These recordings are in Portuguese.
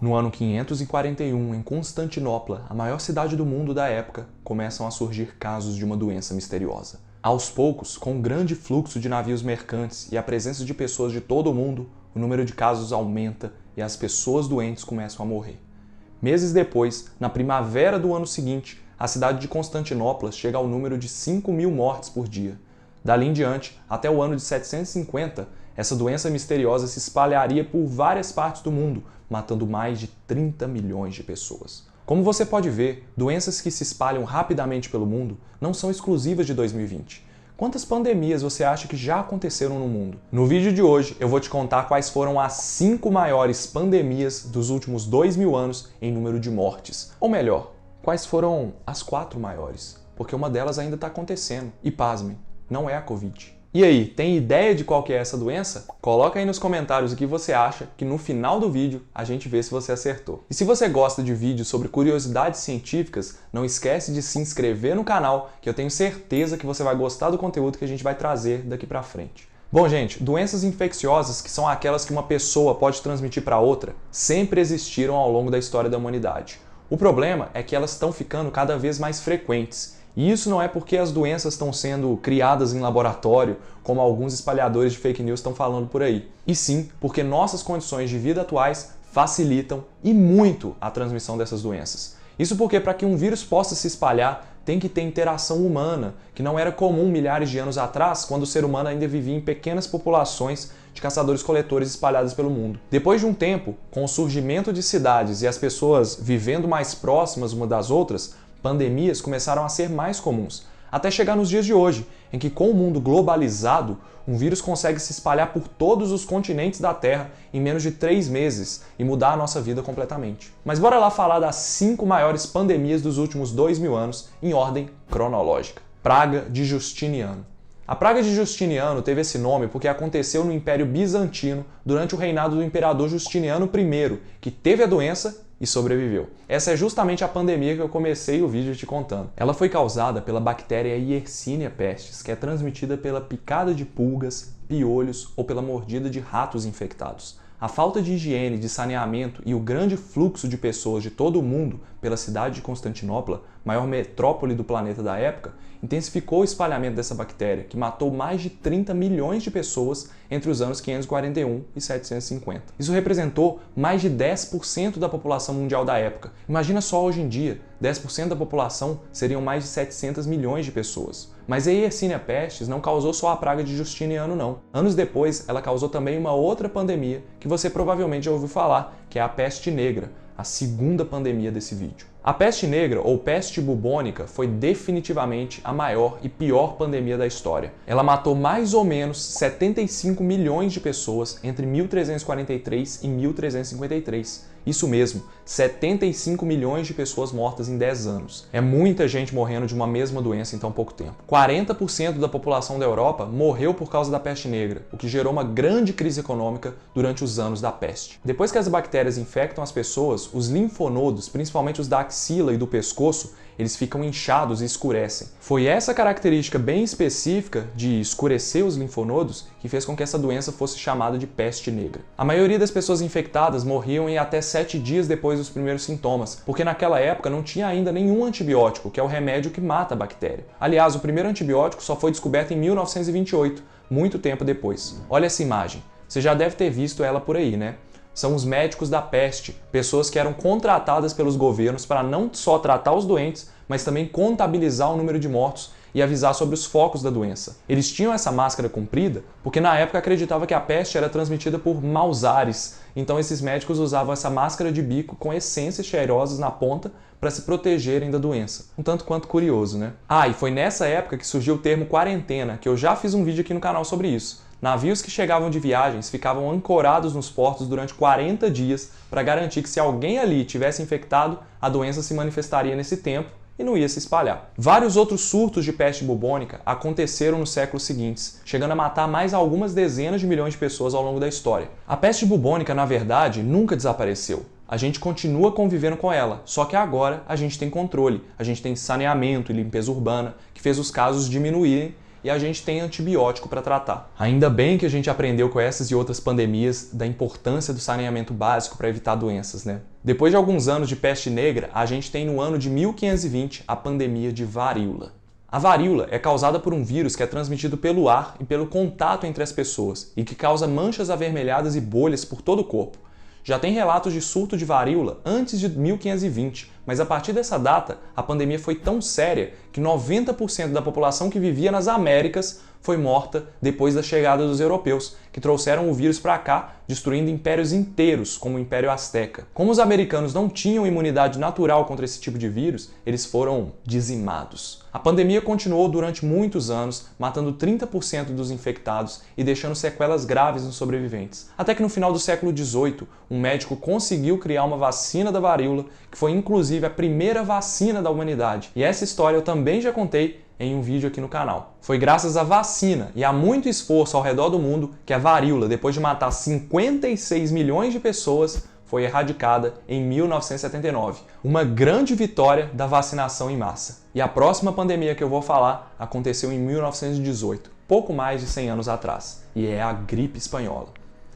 No ano 541, em Constantinopla, a maior cidade do mundo da época, começam a surgir casos de uma doença misteriosa. Aos poucos, com um grande fluxo de navios mercantes e a presença de pessoas de todo o mundo, o número de casos aumenta e as pessoas doentes começam a morrer. Meses depois, na primavera do ano seguinte, a cidade de Constantinopla chega ao número de 5.000 mortes por dia. Dali em diante, até o ano de 750, essa doença misteriosa se espalharia por várias partes do mundo, matando mais de 30 milhões de pessoas. Como você pode ver, doenças que se espalham rapidamente pelo mundo não são exclusivas de 2020. Quantas pandemias você acha que já aconteceram no mundo? No vídeo de hoje, eu vou te contar quais foram as 5 maiores pandemias dos últimos 2.000 anos em número de mortes. Ou melhor, quais foram as 4 maiores? Porque uma delas ainda está acontecendo. E pasmem, não é a Covid. E aí, tem ideia de qual que é essa doença? Coloca aí nos comentários o que você acha, que no final do vídeo a gente vê se você acertou. E se você gosta de vídeos sobre curiosidades científicas, não esquece de se inscrever no canal, que eu tenho certeza que você vai gostar do conteúdo que a gente vai trazer daqui pra frente. Bom, gente, doenças infecciosas, que são aquelas que uma pessoa pode transmitir para outra, sempre existiram ao longo da história da humanidade. O problema é que elas estão ficando cada vez mais frequentes. E isso não é porque as doenças estão sendo criadas em laboratório, como alguns espalhadores de fake news estão falando por aí. E sim, porque nossas condições de vida atuais facilitam e muito a transmissão dessas doenças. Isso porque para que um vírus possa se espalhar, tem que ter interação humana, que não era comum milhares de anos atrás, quando o ser humano ainda vivia em pequenas populações de caçadores-coletores espalhadas pelo mundo. Depois de um tempo, com o surgimento de cidades e as pessoas vivendo mais próximas uma das outras, pandemias começaram a ser mais comuns, até chegar nos dias de hoje, em que com o mundo globalizado, um vírus consegue se espalhar por todos os continentes da Terra em menos de 3 meses e mudar a nossa vida completamente. Mas bora lá falar das 5 maiores pandemias dos últimos 2.000 anos em ordem cronológica. Praga de Justiniano. A praga de Justiniano teve esse nome porque aconteceu no Império Bizantino durante o reinado do imperador Justiniano I, que teve a doença e sobreviveu. Essa é justamente a pandemia que eu comecei o vídeo te contando. Ela foi causada pela bactéria Yersinia pestis, que é transmitida pela picada de pulgas, piolhos ou pela mordida de ratos infectados. A falta de higiene, de saneamento e o grande fluxo de pessoas de todo o mundo pela cidade de Constantinopla, maior metrópole do planeta da época, intensificou o espalhamento dessa bactéria, que matou mais de 30 milhões de pessoas entre os anos 541 e 750. Isso representou mais de 10% da população mundial da época. Imagina só hoje em dia, 10% da população seriam mais de 700 milhões de pessoas. Mas a Yersinia pestis não causou só a praga de Justiniano, não. Anos depois, ela causou também uma outra pandemia que você provavelmente já ouviu falar, que é a peste negra, a segunda pandemia desse vídeo. A peste negra, ou peste bubônica, foi definitivamente a maior e pior pandemia da história. Ela matou mais ou menos 75 milhões de pessoas entre 1343 e 1353. Isso mesmo, 75 milhões de pessoas mortas em 10 anos. É muita gente morrendo de uma mesma doença em tão pouco tempo. 40% da população da Europa morreu por causa da peste negra, o que gerou uma grande crise econômica durante os anos da peste. Depois que as bactérias infectam as pessoas, os linfonodos, principalmente os da axila e do pescoço, eles ficam inchados e escurecem. Foi essa característica bem específica de escurecer os linfonodos que fez com que essa doença fosse chamada de peste negra. A maioria das pessoas infectadas morriam em até 7 dias depois dos primeiros sintomas, porque naquela época não tinha ainda nenhum antibiótico, que é o remédio que mata a bactéria. Aliás, o primeiro antibiótico só foi descoberto em 1928, muito tempo depois. Olha essa imagem. Você já deve ter visto ela por aí, né? São os médicos da peste, pessoas que eram contratadas pelos governos para não só tratar os doentes, mas também contabilizar o número de mortos e avisar sobre os focos da doença. Eles tinham essa máscara comprida porque na época acreditava que a peste era transmitida por maus ares, então esses médicos usavam essa máscara de bico com essências cheirosas na ponta para se protegerem da doença. Um tanto quanto curioso, né? Ah, e foi nessa época que surgiu o termo quarentena, que eu já fiz um vídeo aqui no canal sobre isso. Navios que chegavam de viagens ficavam ancorados nos portos durante 40 dias para garantir que se alguém ali tivesse infectado, a doença se manifestaria nesse tempo e não ia se espalhar. Vários outros surtos de peste bubônica aconteceram nos séculos seguintes, chegando a matar mais algumas dezenas de milhões de pessoas ao longo da história. A peste bubônica, na verdade, nunca desapareceu. A gente continua convivendo com ela, só que agora a gente tem controle, a gente tem saneamento e limpeza urbana, que fez os casos diminuírem e a gente tem antibiótico para tratar. Ainda bem que a gente aprendeu com essas e outras pandemias da importância do saneamento básico para evitar doenças, né? Depois de alguns anos de peste negra, a gente tem no ano de 1520 a pandemia de varíola. A varíola é causada por um vírus que é transmitido pelo ar e pelo contato entre as pessoas e que causa manchas avermelhadas e bolhas por todo o corpo. Já tem relatos de surto de varíola antes de 1520, mas a partir dessa data, a pandemia foi tão séria que 90% da população que vivia nas Américas foi morta depois da chegada dos europeus, que trouxeram o vírus para cá, destruindo impérios inteiros, como o Império Azteca. Como os americanos não tinham imunidade natural contra esse tipo de vírus, eles foram dizimados. A pandemia continuou durante muitos anos, matando 30% dos infectados e deixando sequelas graves nos sobreviventes. Até que no final do século XVIII, um médico conseguiu criar uma vacina da varíola, que foi inclusive a primeira vacina da humanidade. E essa história eu também já contei em um vídeo aqui no canal. Foi graças à vacina e a muito esforço ao redor do mundo que a varíola, depois de matar 56 milhões de pessoas, foi erradicada em 1979. Uma grande vitória da vacinação em massa. E a próxima pandemia que eu vou falar aconteceu em 1918, pouco mais de 100 anos atrás, e é a gripe espanhola.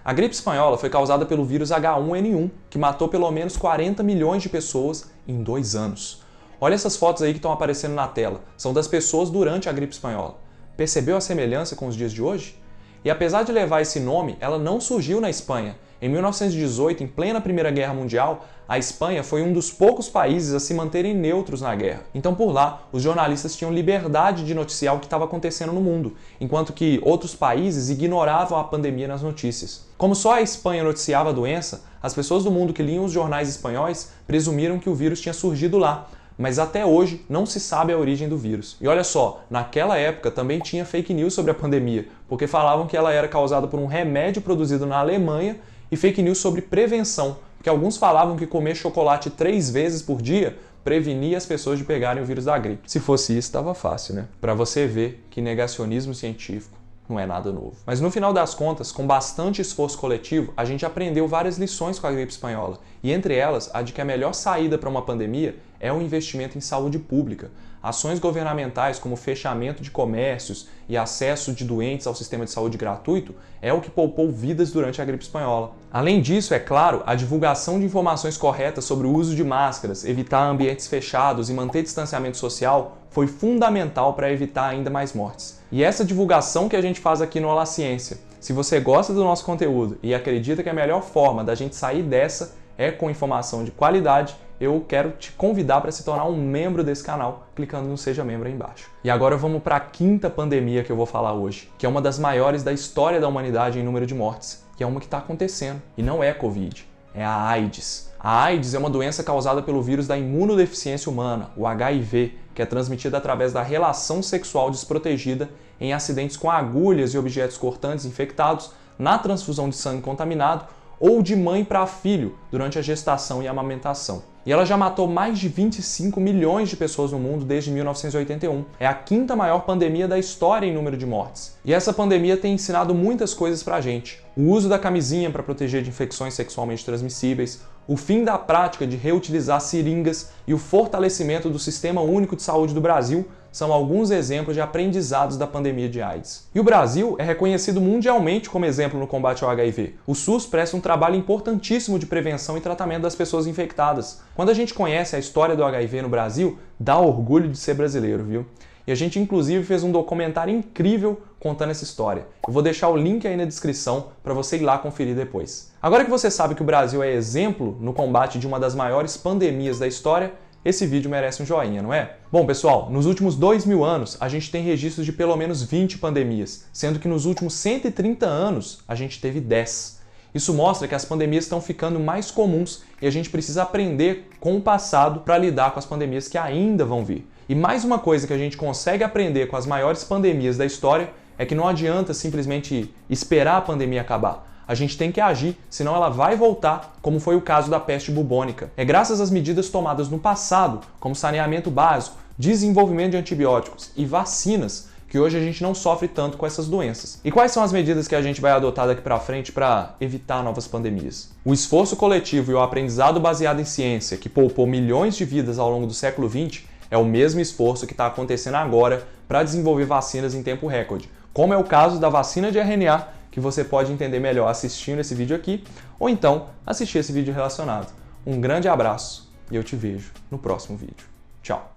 A gripe espanhola foi causada pelo vírus H1N1, que matou pelo menos 40 milhões de pessoas em 2 anos. Olha essas fotos aí que estão aparecendo na tela. São das pessoas durante a gripe espanhola. Percebeu a semelhança com os dias de hoje? E apesar de levar esse nome, ela não surgiu na Espanha. Em 1918, em plena Primeira Guerra Mundial, a Espanha foi um dos poucos países a se manterem neutros na guerra. Então, por lá, os jornalistas tinham liberdade de noticiar o que estava acontecendo no mundo, enquanto que outros países ignoravam a pandemia nas notícias. Como só a Espanha noticiava a doença, as pessoas do mundo que liam os jornais espanhóis presumiram que o vírus tinha surgido lá. Mas até hoje não se sabe a origem do vírus. E olha só, naquela época também tinha fake news sobre a pandemia, porque falavam que ela era causada por um remédio produzido na Alemanha e fake news sobre prevenção, porque alguns falavam que comer chocolate 3 vezes por dia prevenia as pessoas de pegarem o vírus da gripe. Se fosse isso, estava fácil, né? Para você ver que negacionismo científico não é nada novo. Mas no final das contas, com bastante esforço coletivo, a gente aprendeu várias lições com a gripe espanhola. E entre elas, a de que a melhor saída para uma pandemia é o investimento em saúde pública. Ações governamentais como fechamento de comércios e acesso de doentes ao sistema de saúde gratuito é o que poupou vidas durante a gripe espanhola. Além disso, é claro, a divulgação de informações corretas sobre o uso de máscaras, evitar ambientes fechados e manter distanciamento social foi fundamental para evitar ainda mais mortes. E essa divulgação que a gente faz aqui no Olá Ciência, se você gosta do nosso conteúdo e acredita que a melhor forma da gente sair dessa é com informação de qualidade, eu quero te convidar para se tornar um membro desse canal, clicando no Seja Membro aí embaixo. E agora vamos para a quinta pandemia que eu vou falar hoje, que é uma das maiores da história da humanidade em número de mortes, que é uma que está acontecendo, e não é Covid, é a AIDS. A AIDS é uma doença causada pelo vírus da imunodeficiência humana, o HIV, que é transmitida através da relação sexual desprotegida em acidentes com agulhas e objetos cortantes infectados, na transfusão de sangue contaminado ou de mãe para filho durante a gestação e a amamentação. E ela já matou mais de 25 milhões de pessoas no mundo desde 1981. É a quinta maior pandemia da história em número de mortes. E essa pandemia tem ensinado muitas coisas pra gente. O uso da camisinha para proteger de infecções sexualmente transmissíveis, o fim da prática de reutilizar seringas e o fortalecimento do Sistema Único de Saúde do Brasil são alguns exemplos de aprendizados da pandemia de AIDS. E o Brasil é reconhecido mundialmente como exemplo no combate ao HIV. O SUS presta um trabalho importantíssimo de prevenção e tratamento das pessoas infectadas. Quando a gente conhece a história do HIV no Brasil, dá orgulho de ser brasileiro, viu? E a gente inclusive fez um documentário incrível contando essa história. Eu vou deixar o link aí na descrição para você ir lá conferir depois. Agora que você sabe que o Brasil é exemplo no combate de uma das maiores pandemias da história, esse vídeo merece um joinha, não é? Bom, pessoal, nos últimos 2000 anos, a gente tem registros de pelo menos 20 pandemias, sendo que nos últimos 130 anos, a gente teve 10. Isso mostra que as pandemias estão ficando mais comuns e a gente precisa aprender com o passado para lidar com as pandemias que ainda vão vir. E mais uma coisa que a gente consegue aprender com as maiores pandemias da história é que não adianta simplesmente esperar a pandemia acabar. A gente tem que agir, senão ela vai voltar, como foi o caso da peste bubônica. É graças às medidas tomadas no passado, como saneamento básico, desenvolvimento de antibióticos e vacinas, que hoje a gente não sofre tanto com essas doenças. E quais são as medidas que a gente vai adotar daqui para frente para evitar novas pandemias? O esforço coletivo e o aprendizado baseado em ciência, que poupou milhões de vidas ao longo do século XX, é o mesmo esforço que está acontecendo agora para desenvolver vacinas em tempo recorde, como é o caso da vacina de RNA, que você pode entender melhor assistindo esse vídeo aqui, ou então assistir esse vídeo relacionado. Um grande abraço e eu te vejo no próximo vídeo. Tchau!